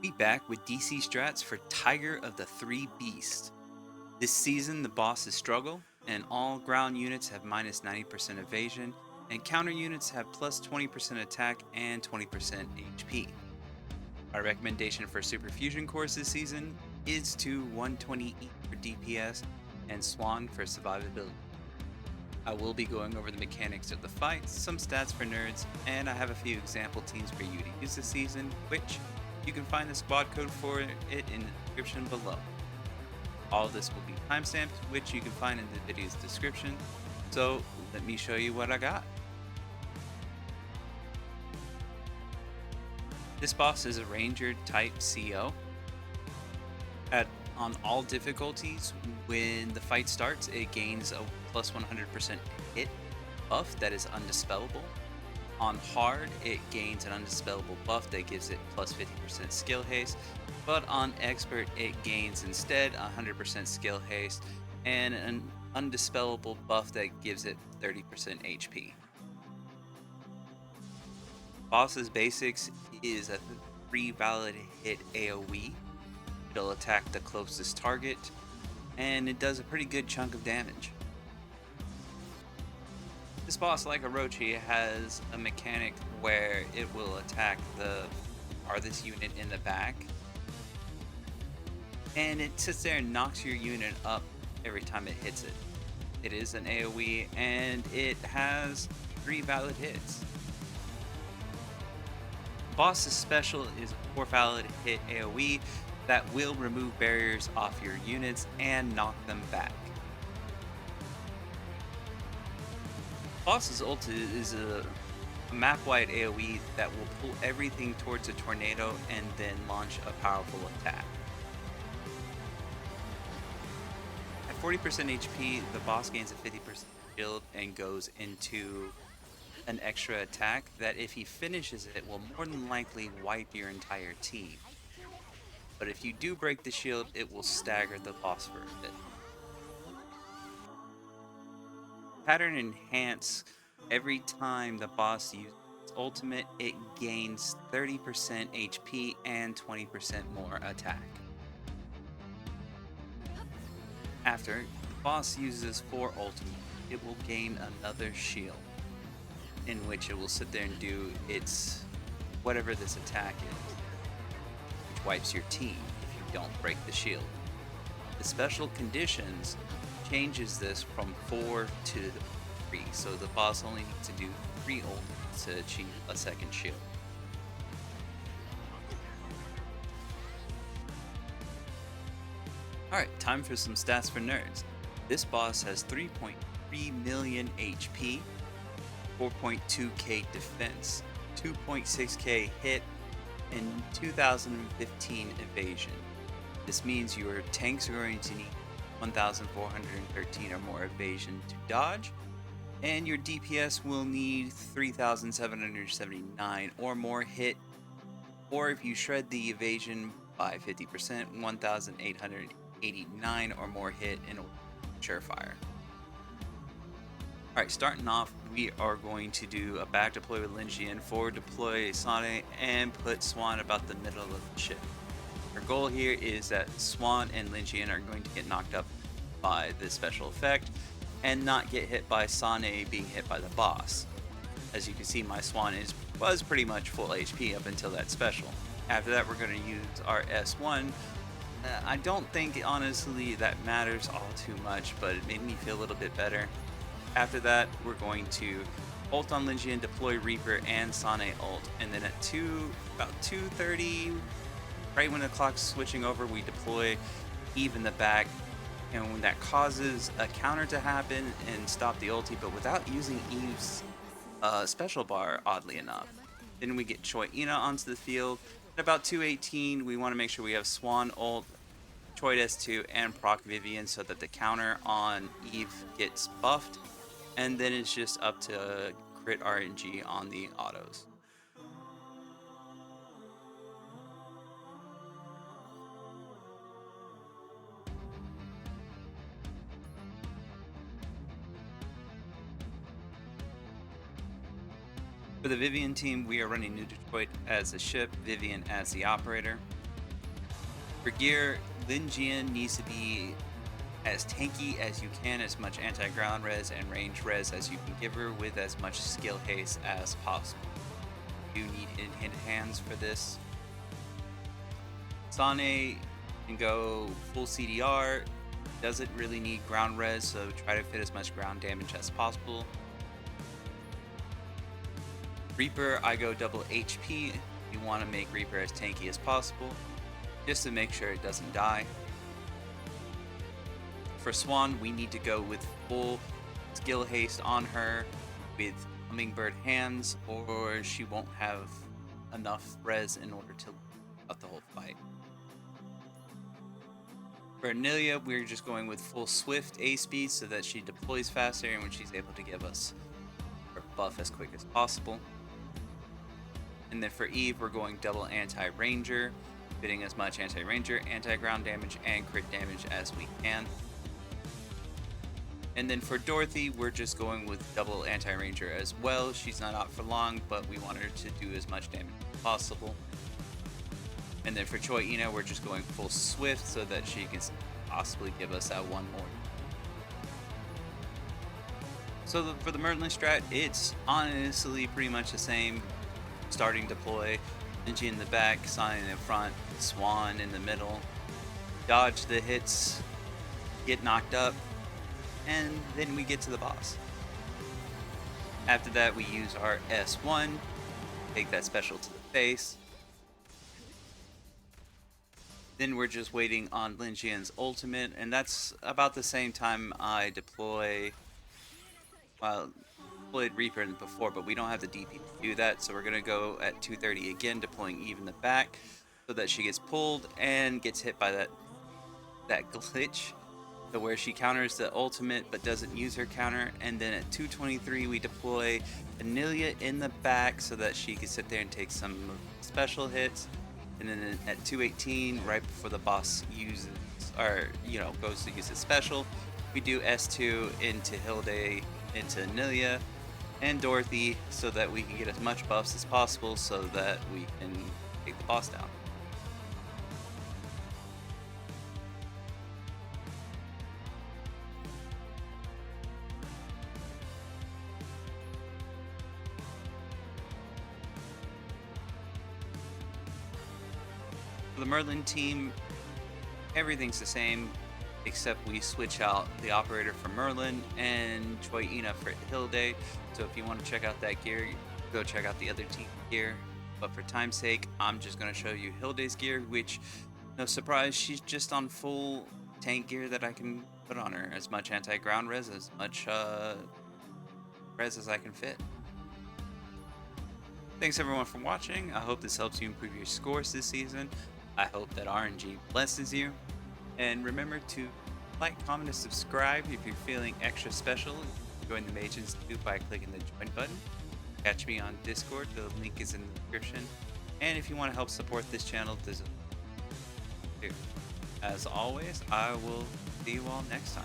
We back with DC strats for Tiger of the Three Beasts. This season, the bosses struggle, and all ground units have minus 90% evasion, and counter units have plus 20% attack and 20% HP. My recommendation for Super Fusion cores this season is to 120 for DPS and Swan for survivability. I will be going over the mechanics of the fights, some stats for nerds, and I have a few example teams for you to use this season, which you can find the squad code for it in the description below. All of this will be timestamped, which you can find in the video's description, so let me show you what I got. This boss is a Ranger type CO. On all difficulties, when the fight starts, it gains a plus 100% hit buff that is undispellable. On hard, it gains an undispellable buff that gives it plus 50% skill haste, but on expert, it gains instead 100% skill haste and an undispellable buff that gives it 30% HP. Boss's basics is a 3 valid hit AoE. It'll attack the closest target, and it does a pretty good chunk of damage. This boss, like Orochi, has a mechanic where it will attack the farthest unit in the back, and it sits there and knocks your unit up every time it hits it. It is an AoE, and it has 3 valid hits. Boss's special is a 4 valid hit AoE that will remove barriers off your units and knock them back. Boss's ult is a map-wide AoE that will pull everything towards a tornado and then launch a powerful attack. At 40% HP, the boss gains a 50% shield and goes into an extra attack that if he finishes it will more than likely wipe your entire team. But if you do break the shield, it will stagger the boss for a bit. Pattern enhance, every time the boss uses its ultimate, it gains 30% HP and 20% more attack. After the boss uses 4 ultimate, it will gain another shield, in which it will sit there and do its whatever this attack is, which wipes your team if you don't break the shield. The special conditions changes this from 4 to 3, so the boss only needs to do 3 ultimates to achieve a second shield. Alright, time for some stats for nerds. This boss has 3.3 million HP, 4.2k defense, 2.6k hit, and 2015 evasion. This means your tanks are going to need 1413 or more evasion to dodge, and your DPS will need 3779 or more hit, or if you shred the evasion by 50%, 1889 or more hit in surefire. Alright, starting off, we are going to do a back deploy with Lynchian, forward deploy Sane, and put Swan about the middle of the ship. Our goal here is that Swan and Lynchian are going to get knocked up by this special effect, and not get hit by Sane being hit by the boss. As you can see, my Swan was pretty much full HP up until that special. After that, we're going to use our S1. I don't think, honestly, that matters all too much, but it made me feel a little bit better. After that, we're going to ult on Lynchian, deploy Reaper and Sane ult, and then at about 2:30, right when the clock's switching over, we deploy Eve in the back, and when that causes a counter to happen and stop the ulti, but without using Eve's special bar, oddly enough. Then we get Choi Ina onto the field. At about 2:18, we want to make sure we have Swan ult, Choi S2, and proc Vivian so that the counter on Eve gets buffed, and then it's just up to crit RNG on the autos. For the Vivian team, we are running New Detroit as the ship, Vivian as the operator. For gear, Lin Jian needs to be as tanky as you can, as much anti-ground res and range res as you can give her, with as much skill haste as possible. You need in hands for this. Sane can go full CDR, doesn't really need ground res, so try to fit as much ground damage as possible. Reaper, I go double HP. You want to make Reaper as tanky as possible, just to make sure it doesn't die. For Swan, we need to go with full skill haste on her with Hummingbird hands, or she won't have enough res in order to out the whole fight. For Anelia, we're just going with full Swift A speed so that she deploys faster and when she's able to give us her buff as quick as possible. And then for Eve, we're going double anti-ranger, fitting as much anti-ranger, anti-ground damage, and crit damage as we can. And then for Dorothy, we're just going with double anti-ranger as well. She's not out for long, but we want her to do as much damage as possible. And then for Choi Ina, we're just going full Swift so that she can possibly give us that one more. So for the Merlin strat, it's honestly pretty much the same. Starting deploy, Ninja in the back, Sane in the front, Swan in the middle, dodge the hits, get knocked up, and then we get to the boss. After that, we use our S1, take that special to the face. Then we're just waiting on Lin Jian's ultimate, and that's about the same time I deployed Reaper before, but we don't have the DP to do that, so we're going to go at 230 again, deploying Eve in the back so that she gets pulled and gets hit by that glitch, so where she counters the ultimate but doesn't use her counter. And then at 223 we deploy Anelia in the back so that she can sit there and take some special hits. And then at 218, right before the boss uses goes to use his special, we do S2 into Hilde, into Anelia and Dorothy so that we can get as much buffs as possible so that we can take the boss down. For the Merlin team, everything's the same, except we switch out the operator for Merlin and Choi Ina for Hilde. So if you want to check out that gear, go check out the other team gear. But for time's sake, I'm just going to show you Hilde's gear, which, no surprise, she's just on full tank gear that I can put on her. As much anti-ground res, as much res as I can fit. Thanks everyone for watching. I hope this helps you improve your scores this season. I hope that RNG blesses you. And remember to like, comment, and subscribe if you're feeling extra special. Join the Mage Institute by clicking the join button. Catch me on Discord, the link is in the description. And if you want to help support this channel, there's a as always, I will see you all next time.